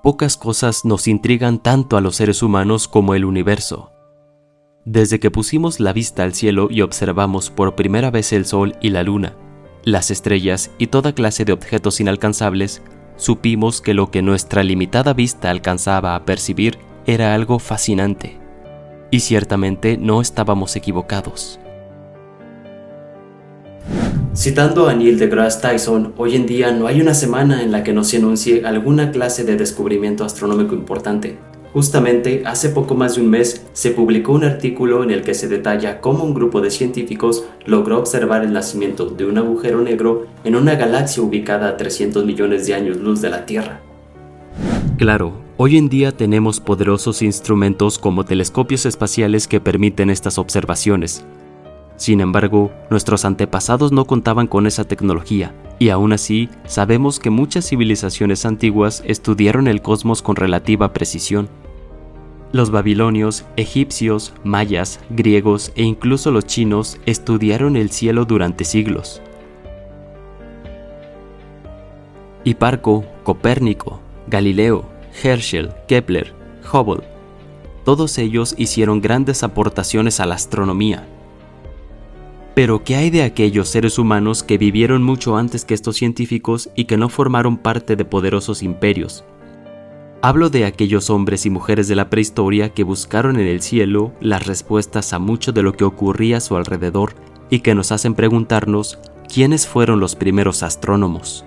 pocas cosas nos intrigan tanto a los seres humanos como el universo. Desde que pusimos la vista al cielo y observamos por primera vez el sol y la luna, las estrellas y toda clase de objetos inalcanzables, supimos que lo que nuestra limitada vista alcanzaba a percibir era algo fascinante. Y ciertamente no estábamos equivocados. Citando a Neil deGrasse Tyson, hoy en día no hay una semana en la que no se anuncie alguna clase de descubrimiento astronómico importante. Justamente, hace poco más de un mes, se publicó un artículo en el que se detalla cómo un grupo de científicos logró observar el nacimiento de un agujero negro en una galaxia ubicada a 300 millones de años luz de la Tierra. Claro, hoy en día tenemos poderosos instrumentos como telescopios espaciales que permiten estas observaciones. Sin embargo, nuestros antepasados no contaban con esa tecnología, y aún así, sabemos que muchas civilizaciones antiguas estudiaron el cosmos con relativa precisión. Los babilonios, egipcios, mayas, griegos e incluso los chinos estudiaron el cielo durante siglos. Hiparco, Copérnico, Galileo, Herschel, Kepler, Hubble, todos ellos hicieron grandes aportaciones a la astronomía. Pero ¿qué hay de aquellos seres humanos que vivieron mucho antes que estos científicos y que no formaron parte de poderosos imperios? Hablo de aquellos hombres y mujeres de la prehistoria que buscaron en el cielo las respuestas a mucho de lo que ocurría a su alrededor y que nos hacen preguntarnos ¿quiénes fueron los primeros astrónomos?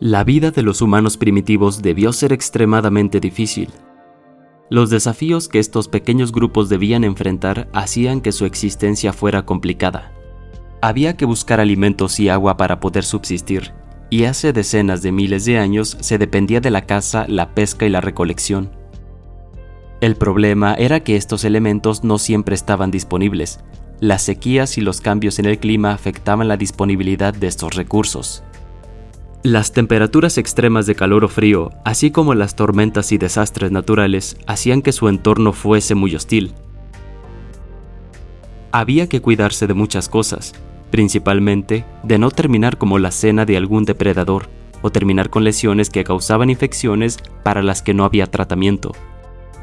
La vida de los humanos primitivos debió ser extremadamente difícil. Los desafíos que estos pequeños grupos debían enfrentar hacían que su existencia fuera complicada. Había que buscar alimentos y agua para poder subsistir, y hace decenas de miles de años se dependía de la caza, la pesca y la recolección. El problema era que estos elementos no siempre estaban disponibles. Las sequías y los cambios en el clima afectaban la disponibilidad de estos recursos. Las temperaturas extremas de calor o frío, así como las tormentas y desastres naturales, hacían que su entorno fuese muy hostil. Había que cuidarse de muchas cosas, principalmente de no terminar como la cena de algún depredador, o terminar con lesiones que causaban infecciones para las que no había tratamiento.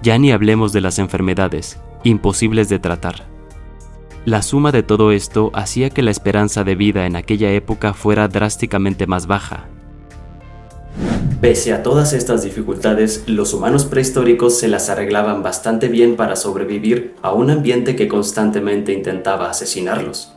Ya ni hablemos de las enfermedades, imposibles de tratar. La suma de todo esto hacía que la esperanza de vida en aquella época fuera drásticamente más baja. Pese a todas estas dificultades, los humanos prehistóricos se las arreglaban bastante bien para sobrevivir a un ambiente que constantemente intentaba asesinarlos.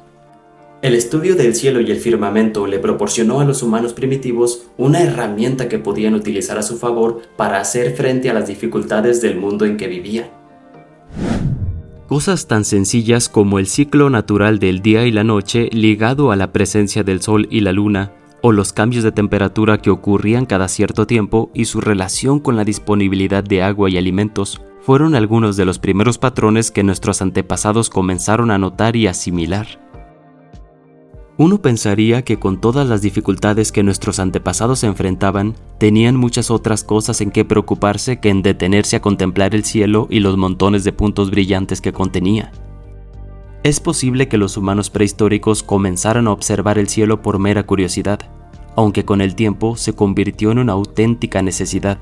El estudio del cielo y el firmamento le proporcionó a los humanos primitivos una herramienta que podían utilizar a su favor para hacer frente a las dificultades del mundo en que vivían. Cosas tan sencillas como el ciclo natural del día y la noche ligado a la presencia del sol y la luna, o los cambios de temperatura que ocurrían cada cierto tiempo y su relación con la disponibilidad de agua y alimentos, fueron algunos de los primeros patrones que nuestros antepasados comenzaron a notar y asimilar. Uno pensaría que con todas las dificultades que nuestros antepasados enfrentaban, tenían muchas otras cosas en que preocuparse que en detenerse a contemplar el cielo y los montones de puntos brillantes que contenía. Es posible que los humanos prehistóricos comenzaran a observar el cielo por mera curiosidad, aunque con el tiempo se convirtió en una auténtica necesidad.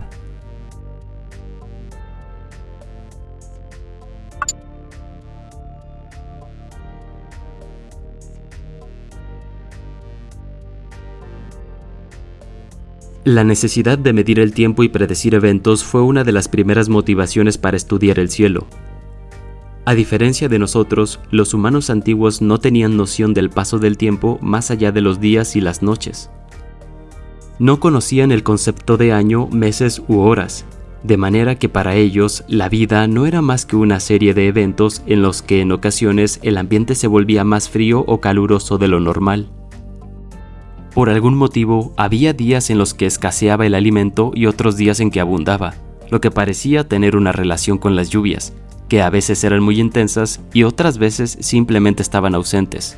La necesidad de medir el tiempo y predecir eventos fue una de las primeras motivaciones para estudiar el cielo. A diferencia de nosotros, los humanos antiguos no tenían noción del paso del tiempo más allá de los días y las noches. No conocían el concepto de año, meses u horas, de manera que para ellos la vida no era más que una serie de eventos en los que en ocasiones el ambiente se volvía más frío o caluroso de lo normal. Por algún motivo, había días en los que escaseaba el alimento y otros días en que abundaba, lo que parecía tener una relación con las lluvias, que a veces eran muy intensas y otras veces simplemente estaban ausentes.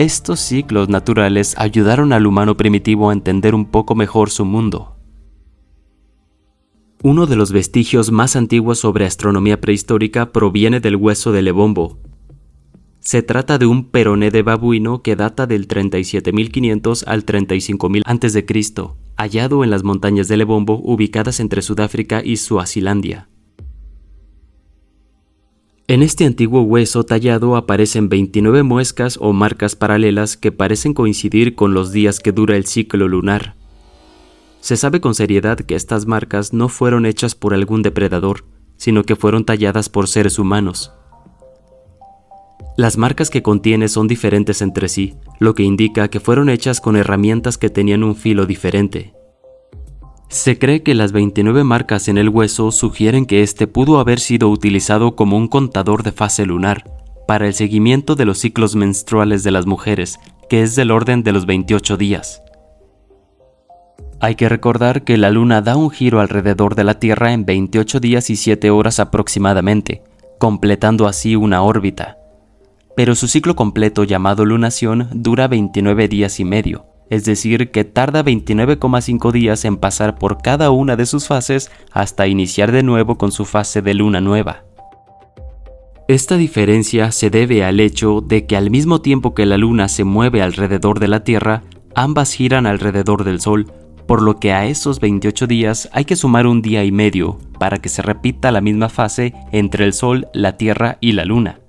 Estos ciclos naturales ayudaron al humano primitivo a entender un poco mejor su mundo. Uno de los vestigios más antiguos sobre astronomía prehistórica proviene del hueso de Lebombo. Se trata de un peroné de babuino que data del 37.500 al 35.000 a.C., hallado en las montañas de Lebombo ubicadas entre Sudáfrica y Suazilandia. En este antiguo hueso tallado aparecen 29 muescas o marcas paralelas que parecen coincidir con los días que dura el ciclo lunar. Se sabe con seriedad que estas marcas no fueron hechas por algún depredador, sino que fueron talladas por seres humanos. Las marcas que contiene son diferentes entre sí, lo que indica que fueron hechas con herramientas que tenían un filo diferente. Se cree que las 29 marcas en el hueso sugieren que este pudo haber sido utilizado como un contador de fase lunar, para el seguimiento de los ciclos menstruales de las mujeres, que es del orden de los 28 días. Hay que recordar que la Luna da un giro alrededor de la Tierra en 28 días y 7 horas aproximadamente, completando así una órbita. Pero su ciclo completo, llamado lunación, dura 29 días y medio, es decir, que tarda 29,5 días en pasar por cada una de sus fases hasta iniciar de nuevo con su fase de luna nueva. Esta diferencia se debe al hecho de que al mismo tiempo que la Luna se mueve alrededor de la Tierra, ambas giran alrededor del Sol, por lo que a esos 28 días hay que sumar un día y medio para que se repita la misma fase entre el Sol, la Tierra y la Luna.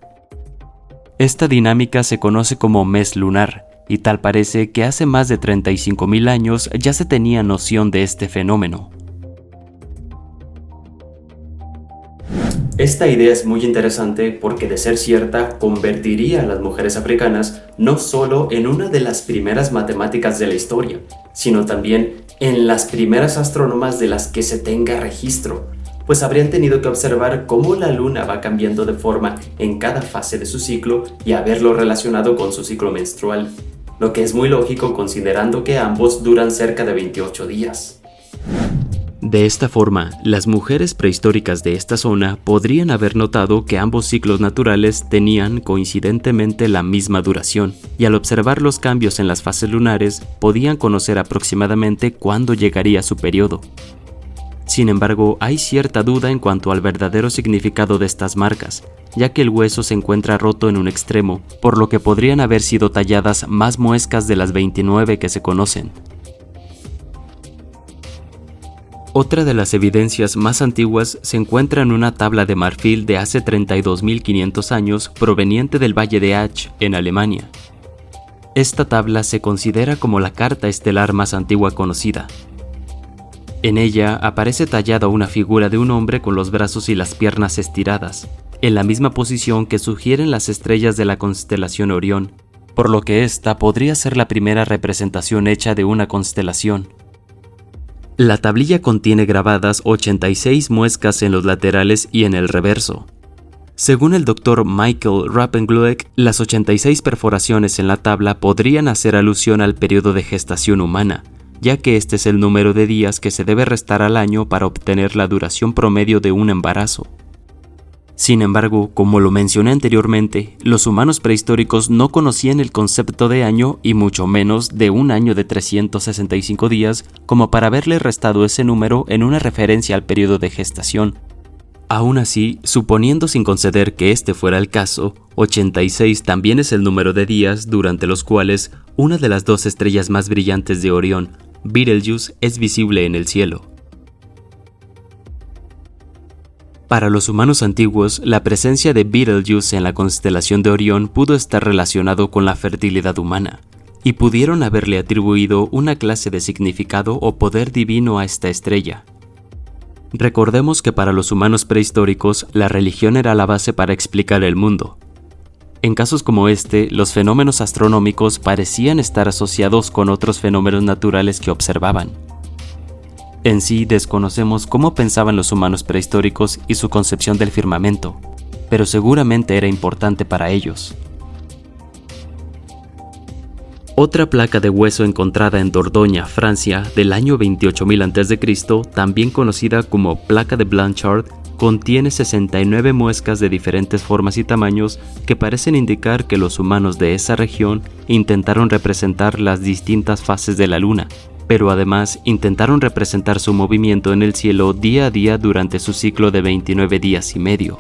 Esta dinámica se conoce como mes lunar, y tal parece que hace más de 35.000 años ya se tenía noción de este fenómeno. Esta idea es muy interesante porque, de ser cierta, convertiría a las mujeres africanas no solo en una de las primeras matemáticas de la historia, sino también en las primeras astrónomas de las que se tenga registro, pues habrían tenido que observar cómo la luna va cambiando de forma en cada fase de su ciclo y haberlo relacionado con su ciclo menstrual, lo que es muy lógico considerando que ambos duran cerca de 28 días. De esta forma, las mujeres prehistóricas de esta zona podrían haber notado que ambos ciclos naturales tenían coincidentemente la misma duración, y al observar los cambios en las fases lunares podían conocer aproximadamente cuándo llegaría su periodo. Sin embargo, hay cierta duda en cuanto al verdadero significado de estas marcas, ya que el hueso se encuentra roto en un extremo, por lo que podrían haber sido talladas más muescas de las 29 que se conocen. Otra de las evidencias más antiguas se encuentra en una tabla de marfil de hace 32.500 años proveniente del Valle de Ach, en Alemania. Esta tabla se considera como la carta estelar más antigua conocida. En ella aparece tallada una figura de un hombre con los brazos y las piernas estiradas, en la misma posición que sugieren las estrellas de la constelación Orión, por lo que esta podría ser la primera representación hecha de una constelación. La tablilla contiene grabadas 86 muescas en los laterales y en el reverso. Según el Dr. Michael Rappenglueck, las 86 perforaciones en la tabla podrían hacer alusión al periodo de gestación humana, ya que este es el número de días que se debe restar al año para obtener la duración promedio de un embarazo. Sin embargo, como lo mencioné anteriormente, los humanos prehistóricos no conocían el concepto de año y mucho menos de un año de 365 días como para haberle restado ese número en una referencia al periodo de gestación. Aún así, suponiendo sin conceder que este fuera el caso, 86 también es el número de días durante los cuales una de las dos estrellas más brillantes de Orión, Betelgeuse, es visible en el cielo. Para los humanos antiguos, la presencia de Betelgeuse en la constelación de Orión pudo estar relacionado con la fertilidad humana, y pudieron haberle atribuido una clase de significado o poder divino a esta estrella. Recordemos que para los humanos prehistóricos, la religión era la base para explicar el mundo. En casos como este, los fenómenos astronómicos parecían estar asociados con otros fenómenos naturales que observaban. En sí, desconocemos cómo pensaban los humanos prehistóricos y su concepción del firmamento, pero seguramente era importante para ellos. Otra placa de hueso encontrada en Dordogne, Francia, del año 28.000 a.C., también conocida como placa de Blanchard, contiene 69 muescas de diferentes formas y tamaños que parecen indicar que los humanos de esa región intentaron representar las distintas fases de la luna, pero además intentaron representar su movimiento en el cielo día a día durante su ciclo de 29 días y medio.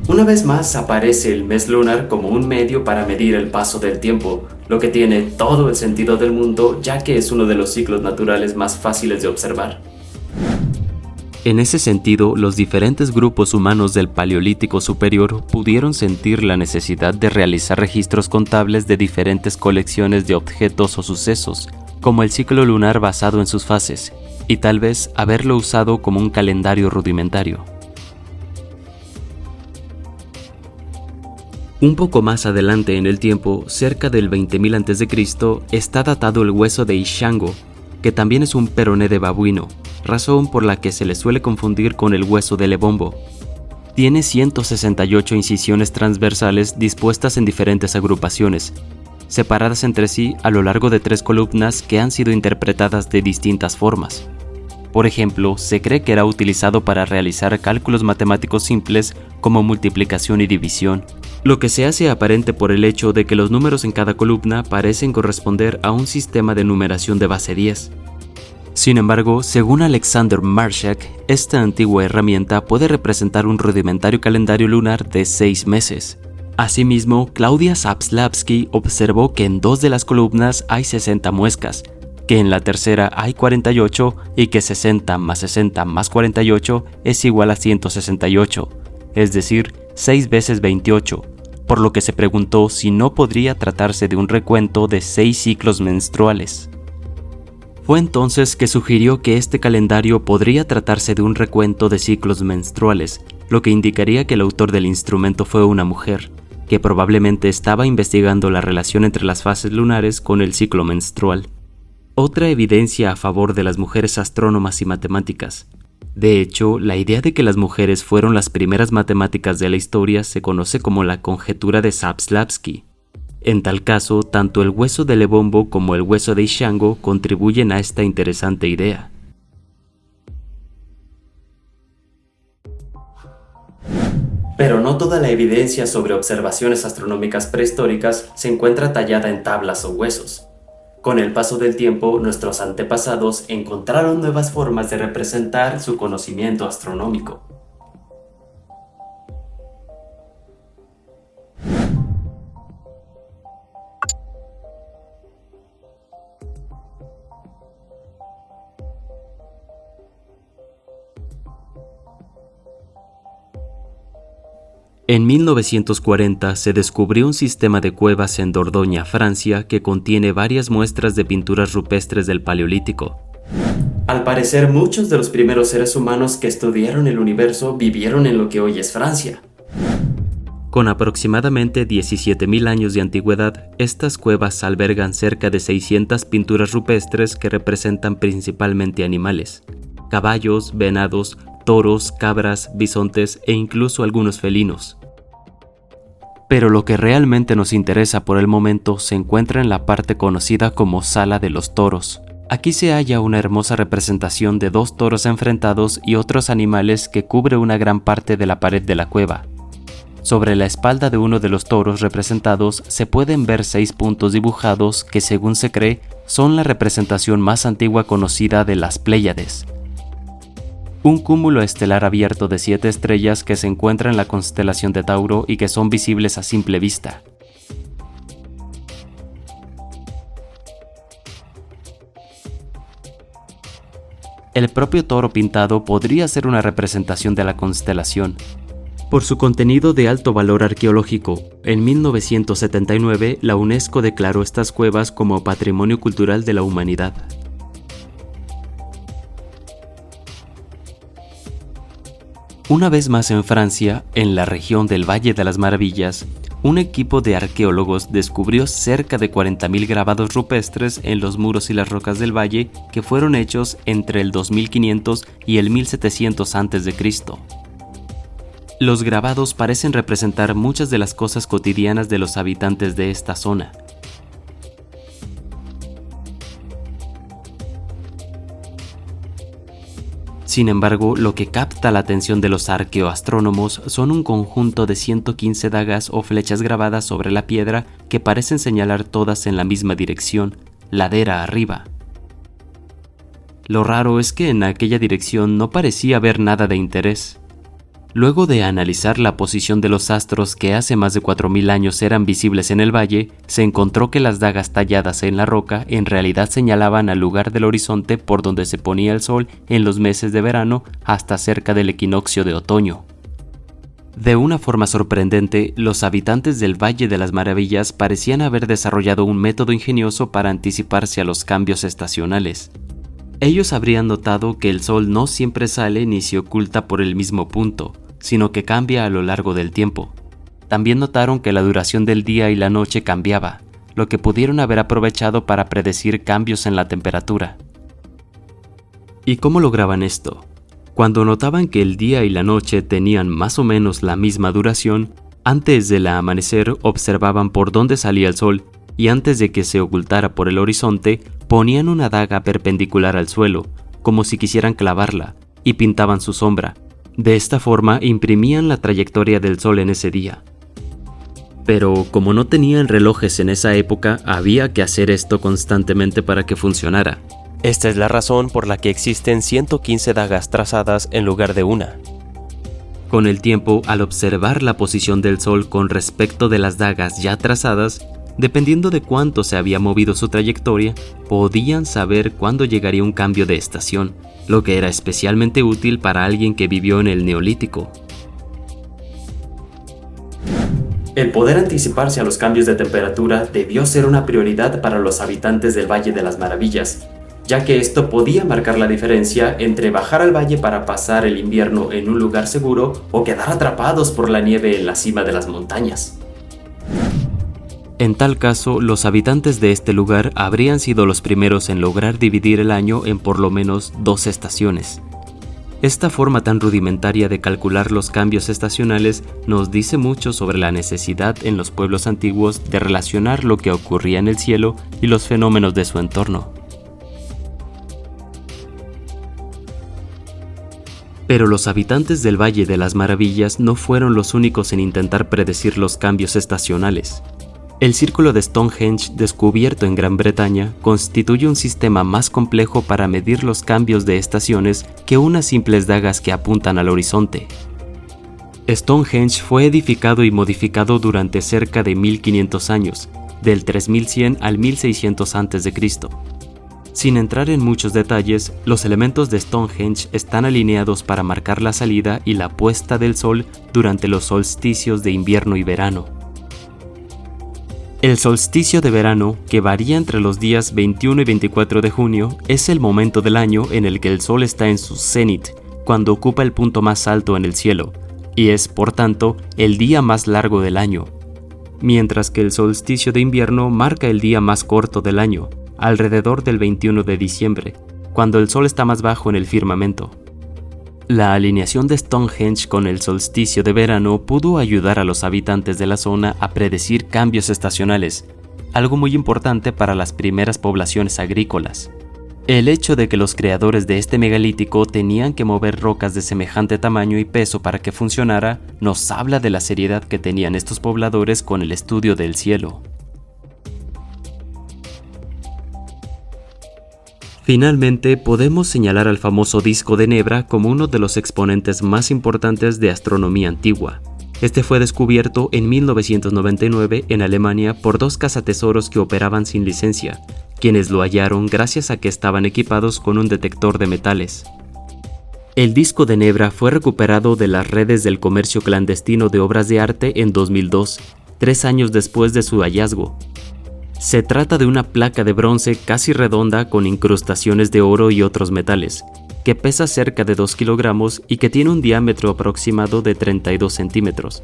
Una vez más aparece el mes lunar como un medio para medir el paso del tiempo, lo que tiene todo el sentido del mundo ya que es uno de los ciclos naturales más fáciles de observar. En ese sentido, los diferentes grupos humanos del Paleolítico Superior pudieron sentir la necesidad de realizar registros contables de diferentes colecciones de objetos o sucesos, como el ciclo lunar basado en sus fases, y tal vez haberlo usado como un calendario rudimentario. Un poco más adelante en el tiempo, cerca del 20.000 a.C., está datado el hueso de Ishango, que también es un peroné de babuino, razón por la que se le suele confundir con el hueso de Lebombo. Tiene 168 incisiones transversales dispuestas en diferentes agrupaciones, separadas entre sí a lo largo de 3 columnas que han sido interpretadas de distintas formas. Por ejemplo, se cree que era utilizado para realizar cálculos matemáticos simples como multiplicación y división, lo que se hace aparente por el hecho de que los números en cada columna parecen corresponder a un sistema de numeración de base 10. Sin embargo, según Alexander Marshak, esta antigua herramienta puede representar un rudimentario calendario lunar de 6 meses. Asimismo, Claudia Zapslavsky observó que en 2 de las columnas hay 60 muescas, que en la tercera hay 48 y que 60 más 60 más 48 es igual a 168, es decir, 6 veces 28, por lo que se preguntó si no podría tratarse de un recuento de 6 ciclos menstruales. Fue entonces que sugirió que este calendario podría tratarse de un recuento de ciclos menstruales, lo que indicaría que el autor del instrumento fue una mujer, que probablemente estaba investigando la relación entre las fases lunares con el ciclo menstrual. Otra evidencia a favor de las mujeres astrónomas y matemáticas. De hecho, la idea de que las mujeres fueron las primeras matemáticas de la historia se conoce como la conjetura de Zapslavsky. En tal caso, tanto el hueso de Lebombo como el hueso de Ishango contribuyen a esta interesante idea. Pero no toda la evidencia sobre observaciones astronómicas prehistóricas se encuentra tallada en tablas o huesos. Con el paso del tiempo, nuestros antepasados encontraron nuevas formas de representar su conocimiento astronómico. En 1940 se descubrió un sistema de cuevas en Dordoña, Francia, que contiene varias muestras de pinturas rupestres del Paleolítico. Al parecer, muchos de los primeros seres humanos que estudiaron el universo vivieron en lo que hoy es Francia. Con aproximadamente 17.000 años de antigüedad, estas cuevas albergan cerca de 600 pinturas rupestres que representan principalmente animales: caballos, venados, toros, cabras, bisontes e incluso algunos felinos. Pero lo que realmente nos interesa por el momento se encuentra en la parte conocida como Sala de los Toros. Aquí se halla una hermosa representación de 2 toros enfrentados y otros animales que cubre una gran parte de la pared de la cueva. Sobre la espalda de uno de los toros representados se pueden ver 6 puntos dibujados que, según se cree, son la representación más antigua conocida de las Pléyades, un cúmulo estelar abierto de 7 estrellas que se encuentra en la constelación de Tauro y que son visibles a simple vista. El propio toro pintado podría ser una representación de la constelación. Por su contenido de alto valor arqueológico, en 1979 la UNESCO declaró estas cuevas como Patrimonio Cultural de la Humanidad. Una vez más en Francia, en la región del Valle de las Maravillas, un equipo de arqueólogos descubrió cerca de 40.000 grabados rupestres en los muros y las rocas del valle que fueron hechos entre el 2500 y el 1700 a.C. Los grabados parecen representar muchas de las cosas cotidianas de los habitantes de esta zona. Sin embargo, lo que capta la atención de los arqueoastrónomos son un conjunto de 115 dagas o flechas grabadas sobre la piedra que parecen señalar todas en la misma dirección, ladera arriba. Lo raro es que en aquella dirección no parecía haber nada de interés. Luego de analizar la posición de los astros que hace más de 4000 años eran visibles en el valle, se encontró que las dagas talladas en la roca en realidad señalaban al lugar del horizonte por donde se ponía el sol en los meses de verano hasta cerca del equinoccio de otoño. De una forma sorprendente, los habitantes del Valle de las Maravillas parecían haber desarrollado un método ingenioso para anticiparse a los cambios estacionales. Ellos habrían notado que el sol no siempre sale ni se oculta por el mismo punto, sino que cambia a lo largo del tiempo. También notaron que la duración del día y la noche cambiaba, lo que pudieron haber aprovechado para predecir cambios en la temperatura. ¿Y cómo lograban esto? Cuando notaban que el día y la noche tenían más o menos la misma duración, antes del amanecer observaban por dónde salía el sol y antes de que se ocultara por el horizonte, ponían una daga perpendicular al suelo, como si quisieran clavarla, y pintaban su sombra. De esta forma imprimían la trayectoria del sol en ese día. Pero como no tenían relojes en esa época, había que hacer esto constantemente para que funcionara. Esta es la razón por la que existen 115 dagas trazadas en lugar de una. Con el tiempo, al observar la posición del sol con respecto de las dagas ya trazadas, dependiendo de cuánto se había movido su trayectoria, podían saber cuándo llegaría un cambio de estación, lo que era especialmente útil para alguien que vivió en el Neolítico. El poder anticiparse a los cambios de temperatura debió ser una prioridad para los habitantes del Valle de las Maravillas, ya que esto podía marcar la diferencia entre bajar al valle para pasar el invierno en un lugar seguro o quedar atrapados por la nieve en la cima de las montañas. En tal caso, los habitantes de este lugar habrían sido los primeros en lograr dividir el año en por lo menos 2 estaciones. Esta forma tan rudimentaria de calcular los cambios estacionales nos dice mucho sobre la necesidad en los pueblos antiguos de relacionar lo que ocurría en el cielo y los fenómenos de su entorno. Pero los habitantes del Valle de las Maravillas no fueron los únicos en intentar predecir los cambios estacionales. El círculo de Stonehenge, descubierto en Gran Bretaña, constituye un sistema más complejo para medir los cambios de estaciones que unas simples dagas que apuntan al horizonte. Stonehenge fue edificado y modificado durante cerca de 1500 años, del 3100 al 1600 a.C. Sin entrar en muchos detalles, los elementos de Stonehenge están alineados para marcar la salida y la puesta del sol durante los solsticios de invierno y verano. El solsticio de verano, que varía entre los días 21 y 24 de junio, es el momento del año en el que el sol está en su cenit, cuando ocupa el punto más alto en el cielo, y es, por tanto, el día más largo del año. Mientras que el solsticio de invierno marca el día más corto del año, alrededor del 21 de diciembre, cuando el sol está más bajo en el firmamento. La alineación de Stonehenge con el solsticio de verano pudo ayudar a los habitantes de la zona a predecir cambios estacionales, algo muy importante para las primeras poblaciones agrícolas. El hecho de que los creadores de este megalítico tenían que mover rocas de semejante tamaño y peso para que funcionara, nos habla de la seriedad que tenían estos pobladores con el estudio del cielo. Finalmente, podemos señalar al famoso disco de Nebra como uno de los exponentes más importantes de astronomía antigua. Este fue descubierto en 1999 en Alemania por 2 cazatesoros que operaban sin licencia, quienes lo hallaron gracias a que estaban equipados con un detector de metales. El disco de Nebra fue recuperado de las redes del comercio clandestino de obras de arte en 2002, 3 años después de su hallazgo. Se trata de una placa de bronce casi redonda con incrustaciones de oro y otros metales, que pesa cerca de 2 kilogramos y que tiene un diámetro aproximado de 32 centímetros.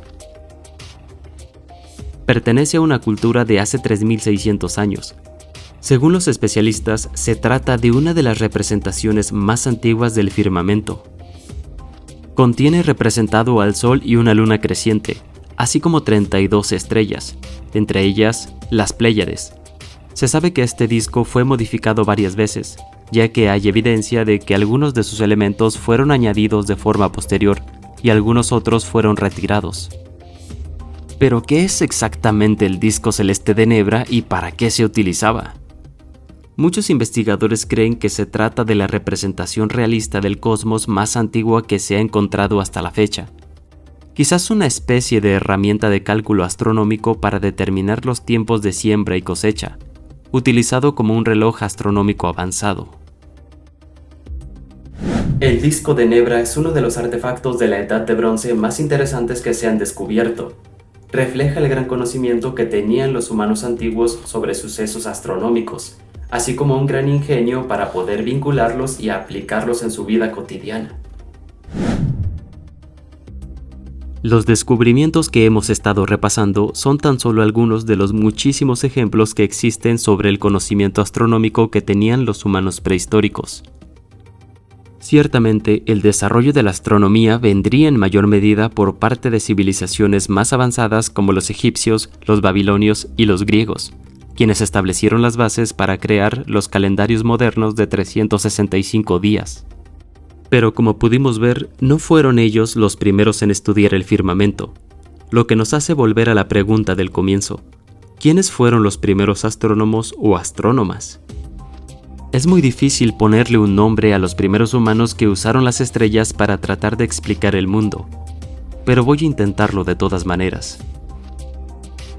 Pertenece a una cultura de hace 3600 años. Según los especialistas, se trata de una de las representaciones más antiguas del firmamento. Contiene representado al Sol y una luna creciente, así como 32 estrellas, entre ellas las Pléyades. Se sabe que este disco fue modificado varias veces, ya que hay evidencia de que algunos de sus elementos fueron añadidos de forma posterior y algunos otros fueron retirados. Pero, ¿qué es exactamente el disco celeste de Nebra y para qué se utilizaba? Muchos investigadores creen que se trata de la representación realista del cosmos más antigua que se ha encontrado hasta la fecha. Quizás una especie de herramienta de cálculo astronómico para determinar los tiempos de siembra y cosecha, utilizado como un reloj astronómico avanzado. El disco de Nebra es uno de los artefactos de la Edad de Bronce más interesantes que se han descubierto. Refleja el gran conocimiento que tenían los humanos antiguos sobre sucesos astronómicos, así como un gran ingenio para poder vincularlos y aplicarlos en su vida cotidiana. Los descubrimientos que hemos estado repasando son tan solo algunos de los muchísimos ejemplos que existen sobre el conocimiento astronómico que tenían los humanos prehistóricos. Ciertamente, el desarrollo de la astronomía vendría en mayor medida por parte de civilizaciones más avanzadas como los egipcios, los babilonios y los griegos, quienes establecieron las bases para crear los calendarios modernos de 365 días. Pero como pudimos ver, no fueron ellos los primeros en estudiar el firmamento, lo que nos hace volver a la pregunta del comienzo: ¿quiénes fueron los primeros astrónomos o astrónomas? Es muy difícil ponerle un nombre a los primeros humanos que usaron las estrellas para tratar de explicar el mundo, pero voy a intentarlo de todas maneras.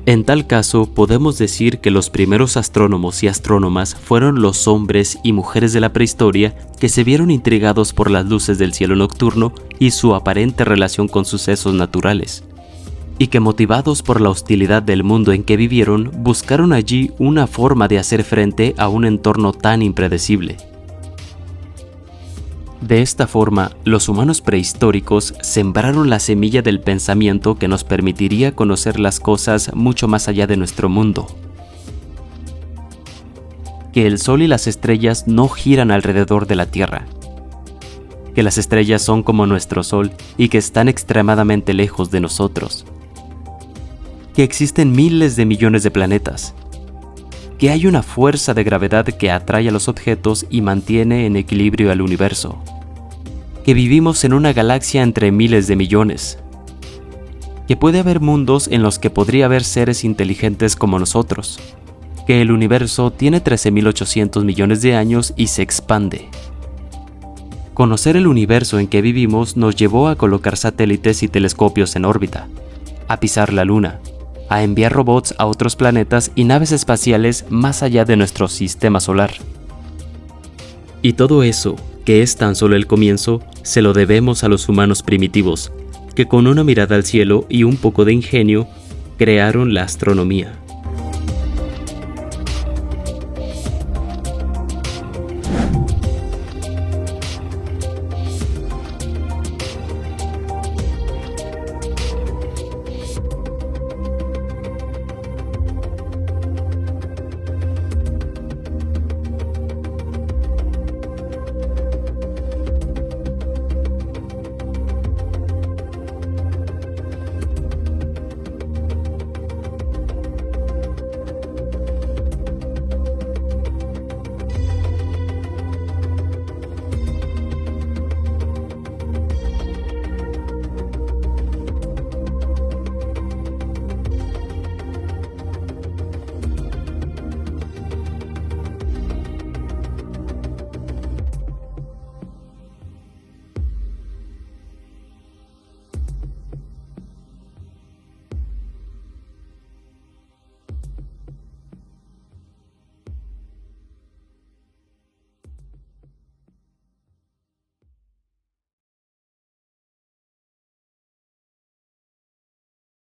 En tal caso, podemos decir que los primeros astrónomos y astrónomas fueron los hombres y mujeres de la prehistoria que se vieron intrigados por las luces del cielo nocturno y su aparente relación con sucesos naturales, y que motivados por la hostilidad del mundo en que vivieron, buscaron allí una forma de hacer frente a un entorno tan impredecible. De esta forma, los humanos prehistóricos sembraron la semilla del pensamiento que nos permitiría conocer las cosas mucho más allá de nuestro mundo. Que el Sol y las estrellas no giran alrededor de la Tierra. Que las estrellas son como nuestro Sol y que están extremadamente lejos de nosotros. Que existen miles de millones de planetas. Que hay una fuerza de gravedad que atrae a los objetos y mantiene en equilibrio al universo. Que vivimos en una galaxia entre miles de millones. Que puede haber mundos en los que podría haber seres inteligentes como nosotros. Que el universo tiene 13.800 millones de años y se expande. Conocer el universo en que vivimos nos llevó a colocar satélites y telescopios en órbita, a pisar la Luna, a enviar robots a otros planetas y naves espaciales más allá de nuestro sistema solar. Y todo eso, que es tan solo el comienzo, se lo debemos a los humanos primitivos, que con una mirada al cielo y un poco de ingenio, crearon la astronomía.